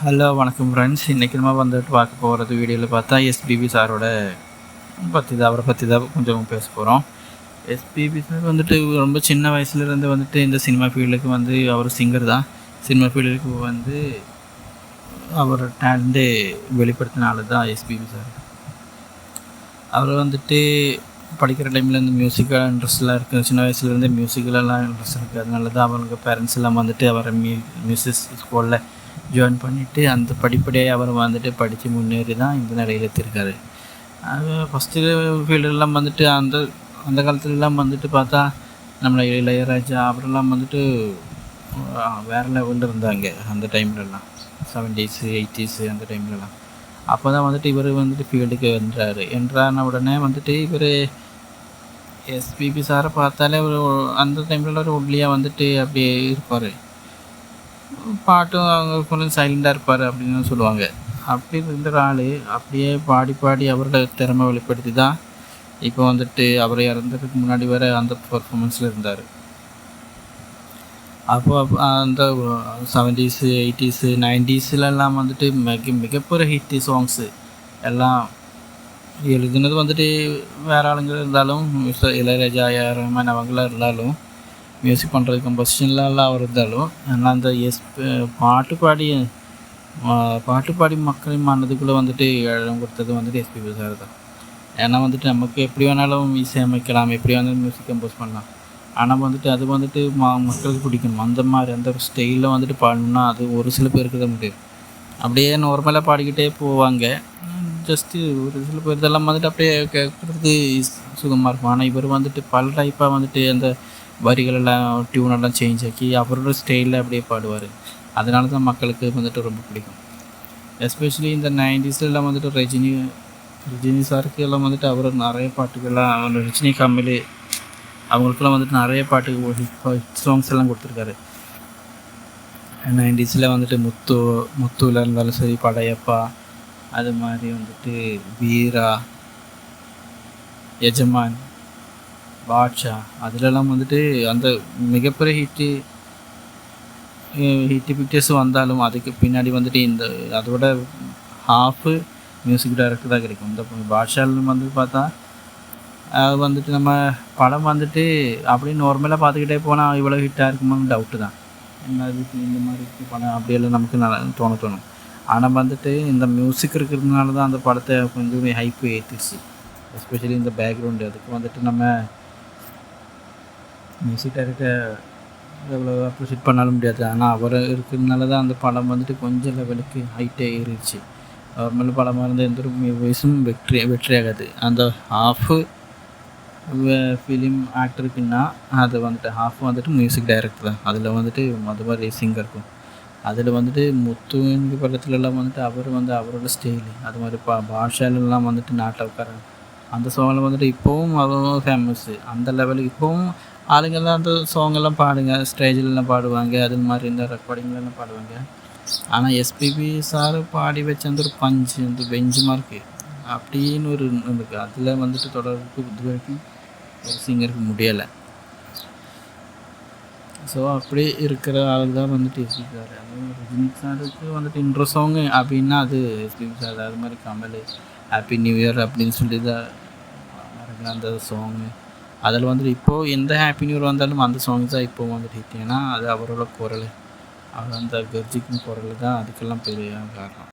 Hello வணக்கம் friends. இன்றைக்கி நம்ம வந்துட்டு பார்க்க போகிறது வீடியோவில் பார்த்தா எஸ்பிபி சாரோட அவரை பற்றி தான் கொஞ்சம் பேச போகிறோம். எஸ்பிபி சார் வந்துட்டு ரொம்ப சின்ன வயசுலேருந்து வந்துட்டு இந்த சினிமா ஃபீல்டுக்கு வந்து அவர் சிங்கர் தான். சினிமா ஃபீல்டுக்கு வந்து அவர் டேலண்ட்டு வெளிப்படுத்தினால தான் எஸ்பிபி சார். அவர் வந்துட்டு படிக்கிற டைமில் இந்த மியூசிக்கல் இன்ட்ரெஸ்ட்லாம் இருக்குது. சின்ன வயசுலேருந்து மியூசிக்கலெல்லாம் இன்ட்ரெஸ்ட் இருக்குது. அதனால தான் அவங்க பேரண்ட்ஸ் எல்லாம் வந்துட்டு அவரை மியூசிக் ஸ்கூலில் ஜாயின் பண்ணிவிட்டு அந்த படிப்படியாக அவர் வந்துட்டு படித்து முன்னேறி தான் இந்த நிலையில் எத்திருக்காரு. அது ஃபஸ்ட்டு ஃபீல்டெல்லாம் வந்துட்டு அந்த அந்த காலத்துலலாம் வந்துட்டு பார்த்தா நம்மளை இளையராஜா அவரெல்லாம் வந்துட்டு வேறு லெவலில் இருந்தாங்க அந்த டைம்லலாம். 70s 80s அந்த டைம்லலாம். அப்போ தான் வந்துட்டு இவர் வந்துட்டு ஃபீல்டுக்கு என்றான உடனே வந்துட்டு இவர் எஸ்பிபி சாரை பார்த்தாலே ஒரு அந்த டைமில் ஒரு ஒல்லியாக வந்துட்டு அப்படியே இருப்பார். பாட்டும் அவங்க கொஞ்சம் சைலண்டாக இருப்பார் அப்படின்னு சொல்லுவாங்க. அப்படி இருந்த ஆள் அப்படியே பாடி பாடி அவரோட திறமை வெளிப்படுத்தி தான் இப்போ வந்துட்டு அவர் இறந்ததுக்கு முன்னாடி வர அந்த பர்ஃபார்மன்ஸில் இருந்தார். அப்போ அந்த 70s 80s 90ஸ்லாம் வந்துட்டு மிகப்பெரிய ஹிட் சாங்ஸு எல்லாம் எழுதுனது வந்துட்டு வேறு ஆளுங்க இருந்தாலும் இளையராஜா AR ரஹ்மான் அவங்களாம் இருந்தாலும் மியூசிக் பண்ணுறது கம்போசிஷன்லாம் அவர் இருந்தாலும் ஆனால் அந்த பாட்டு பாடி மக்களின் மனதுக்குள்ளே வந்துட்டு இடம் கொடுத்தது வந்துட்டு எஸ்பிபி சார் தான். ஏன்னா வந்துட்டு நமக்கு எப்படி வேணாலும் இசையமைக்கலாம், எப்படி வேணாலும் மியூசிக் கம்போஸ் பண்ணலாம். ஆனால் வந்துட்டு அது வந்துட்டு மக்களுக்கு பிடிக்கணும். அந்த மாதிரி அந்த ஒரு ஸ்டைலில் வந்துட்டு பாடணுன்னா அது ஒரு சில பேருக்கு தான் முடியும். அப்படியே நார்மலாக பாடிக்கிட்டே போவாங்க. ஜஸ்ட்டு ஒரு சில பேர் இதெல்லாம் வந்துட்டு அப்படியே கேட்குறதுக்கு சுகமாக இருக்கும். ஆனால் இவர் வந்துட்டு பல டைப்பாக வந்துட்டு அந்த வரிகளெல்லாம் டியூனெல்லாம் சேஞ்ச் ஆக்கி அவரோட ஸ்டைலில் அப்படியே பாடுவார். அதனால தான் மக்களுக்கு வந்துட்டு ரொம்ப பிடிக்கும். எஸ்பெஷலி இந்த 90ஸ்லாம் வந்துட்டு ரஜினி சாருக்கு எல்லாம் வந்துட்டு அவர் நிறைய பாட்டுக்கெல்லாம் ரஜினி கமல் அவங்களுக்கெல்லாம் வந்துட்டு நிறைய பாட்டுக்கு ஹிட் சாங்ஸ் எல்லாம் கொடுத்துருக்காரு. 90ஸ்ல வந்துட்டு முத்துல இருந்தாலும் சரி, படையப்பா, அது மாதிரி வந்துட்டு வீரா, எஜமான், பாட்ஷா, அதிலெல்லாம் வந்துட்டு அந்த மிகப்பெரிய ஹிட்டு பிக்சர்ஸ் வந்தாலும் அதுக்கு பின்னாடி வந்துட்டு அதோட ஹாஃபு மியூசிக் டைரக்டர் தான் கிடைக்கும். இந்த பாட்ஷாலும் வந்து பார்த்தா அது வந்துட்டு நம்ம படம் வந்துட்டு அப்படியே நார்மலாக பார்த்துக்கிட்டே போனால் இவ்வளோ ஹிட்டாக இருக்குமான்னு டவுட்டு தான். என்ன இதுக்கு இந்த மாதிரி படம் அப்படியெல்லாம் நமக்கு நல்லா தோணும். ஆனால் வந்துட்டு இந்த மியூசிக் இருக்கிறதுனால தான் அந்த படத்தை கொஞ்சம் ஹைப்பு ஏற்றிடுச்சு. எஸ்பெஷலி இந்த பேக்ரவுண்டு அதுக்கு வந்துட்டு நம்ம மியூசிக் டைரக்டர் எவ்வளோ அப்ரிஷியேட் பண்ணாலும் முடியாது. ஆனால் அவர் இருக்கிறதுனால தான் அந்த படம் வந்துட்டு கொஞ்சம் லெவலுக்கு ஹைட்டே ஏறிடுச்சு. நார்மல் படமாக இருந்த எந்த ஒரு வயசும் வெற்றி ஆகாது. அந்த ஹாஃபு ஃபிலிம் ஆக்டருக்குன்னா அது வந்துட்டு ஹாஃப் வந்துட்டு மியூசிக் டைரக்டர் தான். அதில் வந்துட்டு மாதிரி சிங்கர் இருக்கும். அதில் வந்துட்டு முத்துங்க படத்துலலாம் வந்துட்டு அவர் வந்து அவரோட ஸ்டைலு அது மாதிரி பாஷாலெல்லாம் வந்துட்டு நாட்டில் உட்கார அந்த சாங்கில் வந்துட்டு இப்போவும் அதுவும் ஃபேமஸ்ஸு அந்த லெவலுக்கு. இப்போவும் ஆளுங்கள்லாம் அந்த சாங்கெல்லாம் ஸ்டேஜிலலாம் பாடுவாங்க. அது மாதிரி இந்த ரெக்கார்டிங்லாம் பாடுவாங்க. ஆனால் எஸ்பிபி சார் பாடி வச்ச அந்த ஒரு பஞ்சு அந்த பெஞ்சு மார்க்கு அப்படின்னு ஒரு இருக்குது. அதில் வந்துட்டு தொடர்புக்கு இது வரைக்கும் ஒரு சிங்கருக்கு முடியலை. ஸோ அப்படி இருக்கிற ஆளுக்கு தான் வந்துட்டு எஸ்பிபி சார். அதுவும் ரஜினி சாருக்கு வந்துட்டு இன்ட்ரோ சாங்கு அப்படின்னா அது எஸ்பிபி சார். அது மாதிரி கமல் ஹாப்பி நியூ இயர் அப்படின்னு சொல்லி தான் அந்த சாங்கு அதில் வந்துட்டு இப்போது எந்த ஹாப்பி நியூ இயர் வந்தாலும் அந்த சாங்ஸ் தான் இப்போது வந்துட்டு ஹிட். ஏன்னா அது அவரோட குரல், அவர் அந்த கர்ஜிக்கும் குரல் தான் அதுக்கெல்லாம் பெரிய காரணம்.